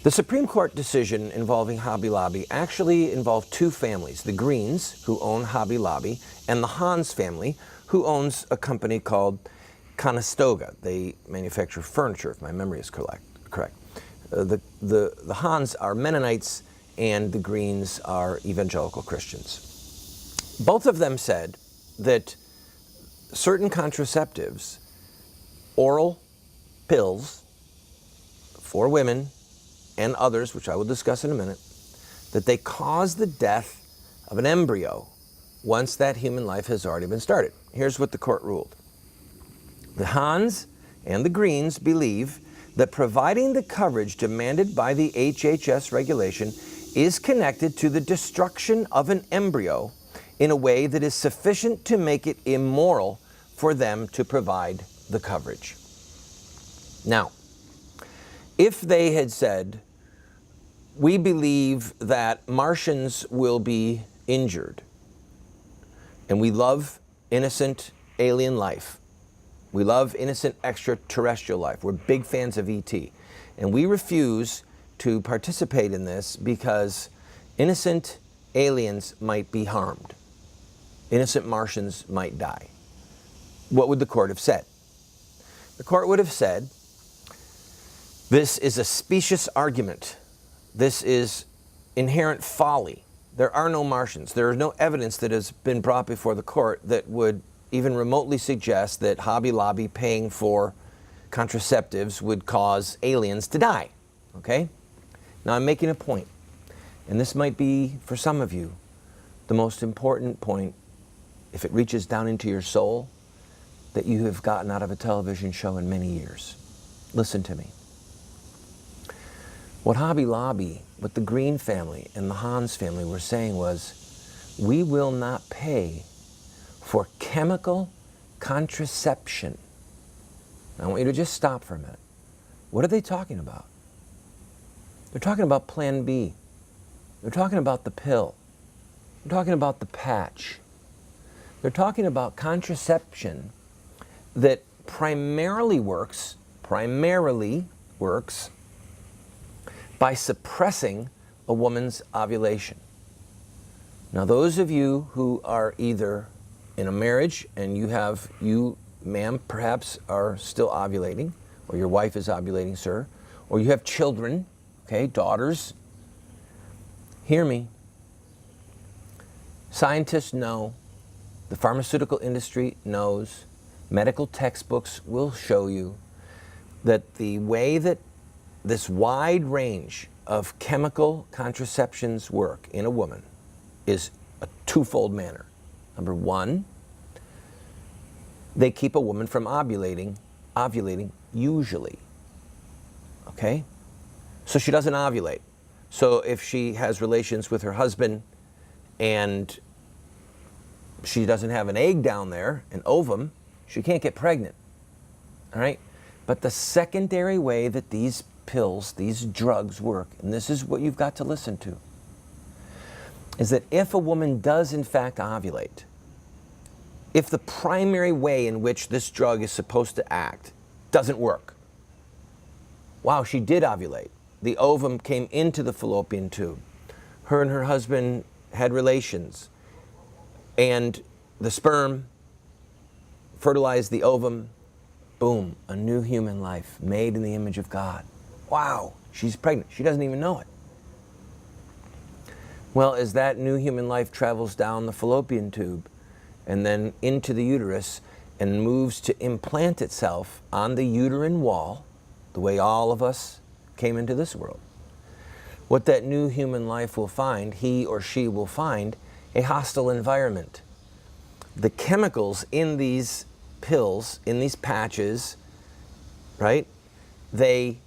The Supreme Court decision involving Hobby Lobby actually involved two families, the Greens, who own Hobby Lobby, and the Hans family, who owns a company called Conestoga. They manufacture furniture, if my memory is correct. The Hans are Mennonites, and the Greens are evangelical Christians. Both of them said that certain contraceptives, oral pills for women and others, which I will discuss in a minute, that they cause the death of an embryo once that human life has already been started. Here's what the court ruled. The Hans and the Greens believe that providing the coverage demanded by the HHS regulation is connected to the destruction of an embryo in a way that is sufficient to make it immoral for them to provide the coverage. Now, if they had said, we believe that Martians will be injured, and we love innocent alien life, we love innocent extraterrestrial life, we're big fans of ET, and we refuse to participate in this because innocent aliens might be harmed, innocent Martians might die, what would the court have said? The court would have said, this is a specious argument. This is inherent folly. There are no Martians. There is no evidence that has been brought before the court that would even remotely suggest that Hobby Lobby paying for contraceptives would cause aliens to die. Okay? Now I'm making a point, and this might be, for some of you, the most important point, if it reaches down into your soul, that you have gotten out of a television show in many years. Listen to me. What Hobby Lobby, what the Green family and the Hans family were saying was, we will not pay for chemical contraception. Now, I want you to just stop for a minute. What are they talking about? They're talking about Plan B. They're talking about the pill. They're talking about the patch. They're talking about contraception that primarily works by suppressing a woman's ovulation. Now, those of you who are either in a marriage and you, ma'am, perhaps are still ovulating, or your wife is ovulating, sir, or you have children, okay, daughters, hear me. Scientists know, the pharmaceutical industry knows, medical textbooks will show you that the way that this wide range of chemical contraceptions work in a woman is a twofold manner. Number one, they keep a woman from ovulating usually, okay? So she doesn't ovulate. So if she has relations with her husband and she doesn't have an egg down there, an ovum, she can't get pregnant, all right? But the secondary way that these pills, these drugs work, and this is what you've got to listen to, is that if a woman does in fact ovulate, if the primary way in which this drug is supposed to act doesn't work, wow, she did ovulate. The ovum came into the fallopian tube. Her and her husband had relations, and the sperm fertilized the ovum. Boom, a new human life made in the image of God. Wow, she's pregnant. She doesn't even know it. Well, as that new human life travels down the fallopian tube and then into the uterus and moves to implant itself on the uterine wall, the way all of us came into this world, what that new human life will find, he or she will find a hostile environment. The chemicals in these pills, in these patches, right, they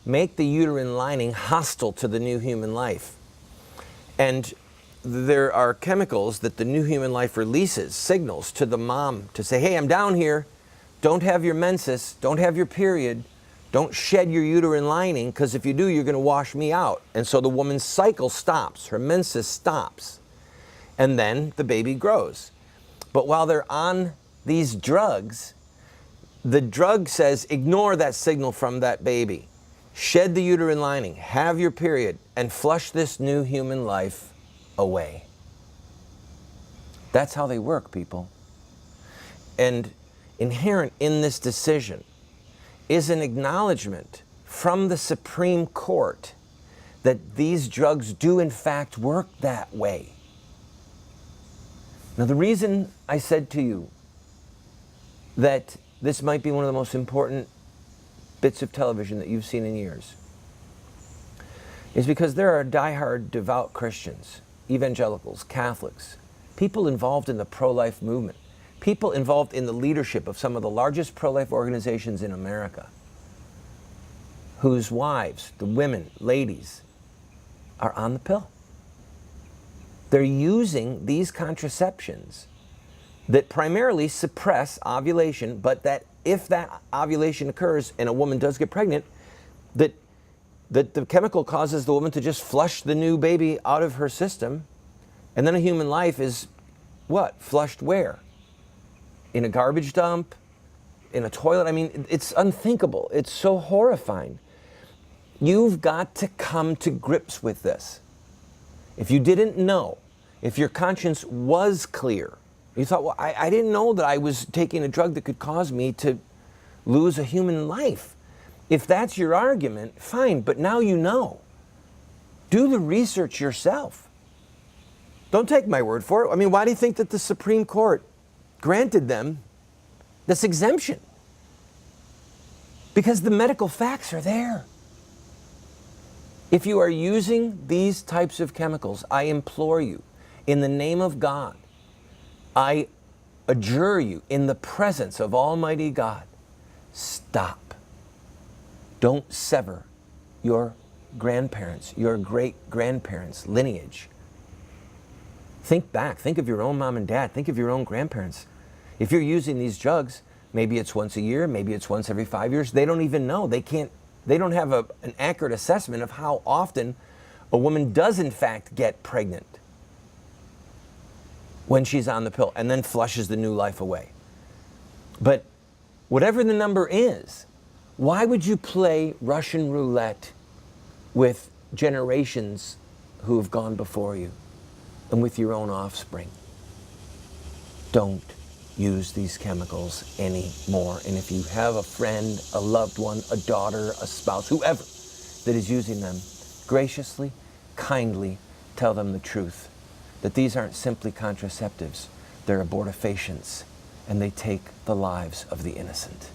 make the uterine lining hostile to the new human life. And there are chemicals that the new human life releases, signals to the mom to say, hey, I'm down here, don't have your menses, don't have your period, don't shed your uterine lining, because if you do, you're going to wash me out. And so the woman's cycle stops, her menses stops, and then the baby grows. But while they're on these drugs, the drug says, ignore that signal from that baby. shed the uterine lining, have your period, and flush this new human life away. That's how they work, people. And inherent in this decision is an acknowledgement from the Supreme Court that these drugs do in fact work that way. Now, the reason I said to you that this might be one of the most important bits of television that you've seen in years is because there are diehard devout Christians, evangelicals, Catholics, people involved in the pro-life movement, people involved in the leadership of some of the largest pro-life organizations in America, whose wives, the women, ladies, are on the pill. They're using these contraceptions that primarily suppress ovulation, but that if that ovulation occurs and a woman does get pregnant, that the chemical causes the woman to just flush the new baby out of her system, and then a human life is what? Flushed where? In a garbage dump? In a toilet? I mean, it's unthinkable. It's so horrifying. You've got to come to grips with this. If you didn't know, if your conscience was clear, you thought, well, I didn't know that I was taking a drug that could cause me to lose a human life. If that's your argument, fine, but now you know. Do the research yourself. Don't take my word for it. I mean, why do you think that the Supreme Court granted them this exemption? Because the medical facts are there. If you are using these types of chemicals, I implore you, in the name of God, I adjure you in the presence of Almighty God, stop. Don't sever your grandparents, your great-grandparents' lineage. Think back. Think of your own mom and dad. Think of your own grandparents. If you're using these drugs, maybe it's once a year, maybe it's once every 5 years. They don't even know. They don't have an accurate assessment of how often a woman does in fact get pregnant when she's on the pill and then flushes the new life away. But whatever the number is, why would you play Russian roulette with generations who have gone before you and with your own offspring? Don't use these chemicals anymore. And if you have a friend, a loved one, a daughter, a spouse, whoever that is using them, graciously, kindly tell them the truth, that these aren't simply contraceptives, they're abortifacients, and they take the lives of the innocent.